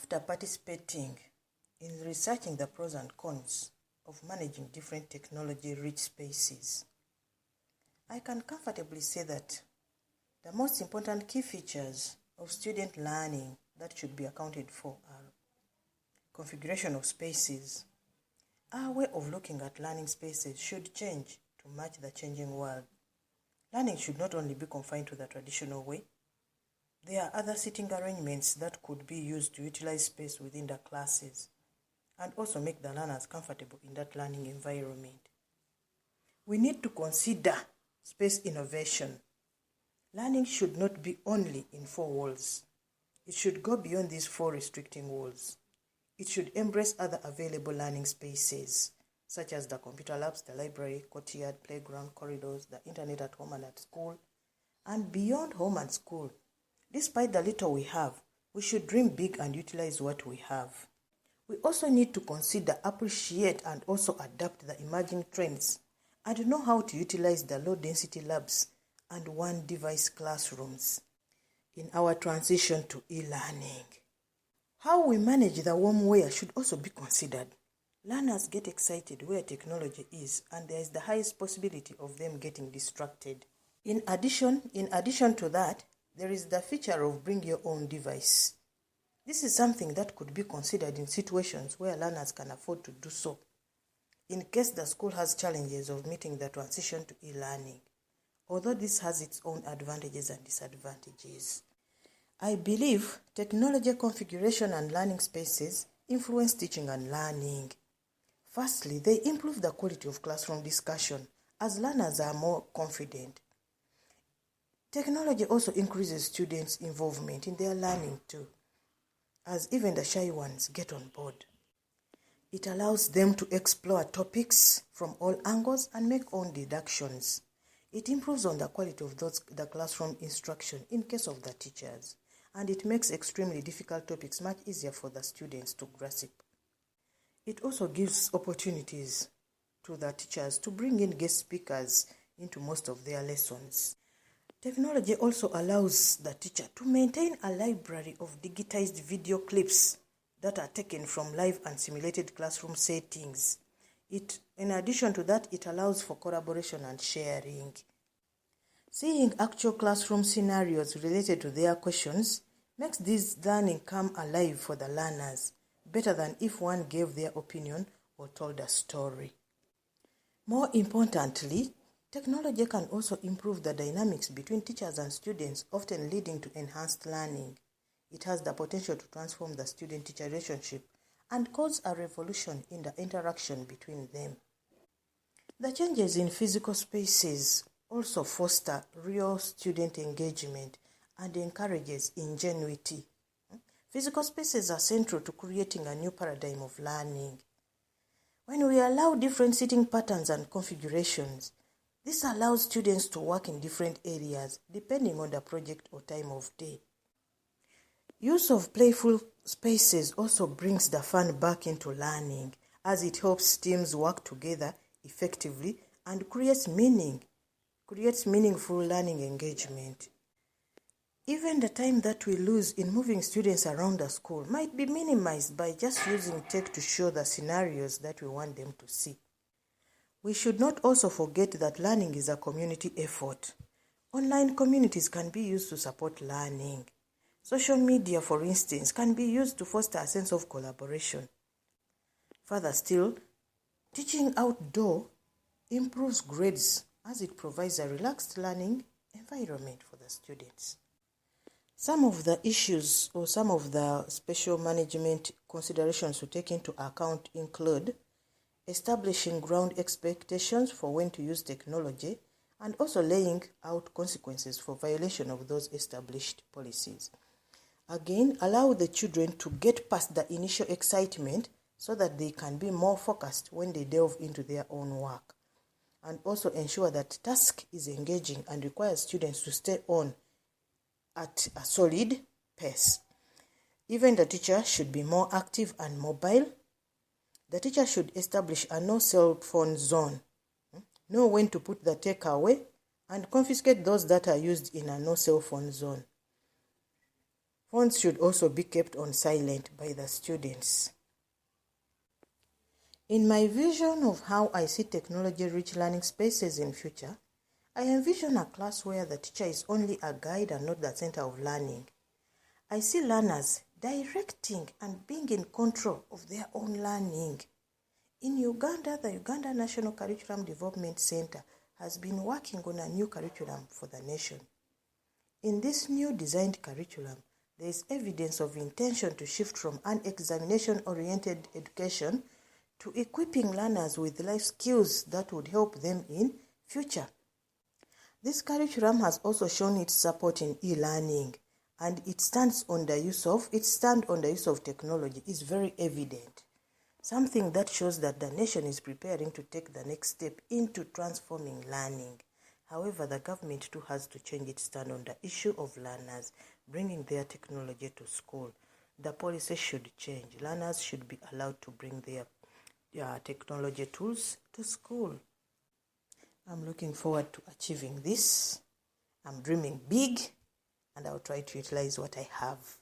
After participating in researching the pros and cons of managing different technology-rich spaces, I can comfortably say that the most important key features of student learning that should be accounted for are configuration of spaces. Our way of looking at learning spaces should change to match the changing world. Learning should not only be confined to the traditional way. There are other seating arrangements that could be used to utilize space within the classes and also make the learners comfortable in that learning environment. We need to consider space innovation. Learning should not be only in four walls. It should go beyond these four restricting walls. It should embrace other available learning spaces, such as the computer labs, the library, courtyard, playground, corridors, the internet at home and at school, and beyond home and school. Despite the little we have, we should dream big and utilize what we have. We also need to consider, appreciate, and also adapt the emerging trends and know how to utilize the low-density labs and one-device classrooms in our transition to e-learning. How we manage the warm wear should also be considered. Learners get excited where technology is, and there is the highest possibility of them getting distracted. In addition to that, there is the feature of bring your own device. This is something that could be considered in situations where learners can afford to do so, in case the school has challenges of meeting the transition to e-learning, although this has its own advantages and disadvantages. I believe technology configuration and learning spaces influence teaching and learning. Firstly, they improve the quality of classroom discussion as learners are more confident. Technology also increases students' involvement in their learning too, as even the shy ones get on board. It allows them to explore topics from all angles and make own deductions. It improves on the quality of the classroom instruction in case of the teachers, and it makes extremely difficult topics much easier for the students to grasp. It also gives opportunities to the teachers to bring in guest speakers into most of their lessons. Technology also allows the teacher to maintain a library of digitized video clips that are taken from live and simulated classroom settings. In addition to that, it allows for collaboration and sharing. Seeing actual classroom scenarios related to their questions makes this learning come alive for the learners, better than if one gave their opinion or told a story. More importantly, technology can also improve the dynamics between teachers and students, often leading to enhanced learning. It has the potential to transform the student-teacher relationship and cause a revolution in the interaction between them. The changes in physical spaces also foster real student engagement and encourages ingenuity. Physical spaces are central to creating a new paradigm of learning. When we allow different seating patterns and configurations, this allows students to work in different areas depending on the project or time of day. Use of playful spaces also brings the fun back into learning, as it helps teams work together effectively and creates meaningful learning engagement. Even the time that we lose in moving students around the school might be minimized by just using tech to show the scenarios that we want them to see. We should not also forget that learning is a community effort. Online communities can be used to support learning. Social media, for instance, can be used to foster a sense of collaboration. Further still, teaching outdoor improves grades as it provides a relaxed learning environment for the students. Some of the issues or some of the special management considerations to take into account include establishing ground expectations for when to use technology and also laying out consequences for violation of those established policies. Again, allow the children to get past the initial excitement so that they can be more focused when they delve into their own work. And also ensure that task is engaging and requires students to stay on at a solid pace. Even the teacher should be more active and mobile. The teacher should establish a no cell phone zone, know when to put the tech away, and confiscate those that are used in a no cell phone zone. Phones should also be kept on silent by the students. In my vision of how I see technology-rich learning spaces in future, I envision a class where the teacher is only a guide and not the center of learning. I see learners directing and being in control of their own learning. In Uganda, the Uganda National Curriculum Development Center has been working on a new curriculum for the nation. In this new designed curriculum, there is evidence of intention to shift from an examination-oriented education to equipping learners with life skills that would help them in future. This curriculum has also shown its support in e-learning, and its stand on the use of technology is very evident. Something that shows that the nation is preparing to take the next step into transforming learning. However, the government too has to change its stand on the issue of learners bringing their technology to school. The policy should change. Learners should be allowed to bring their technology tools to school. I'm looking forward to achieving this. I'm dreaming big, and I'll try to utilize what I have.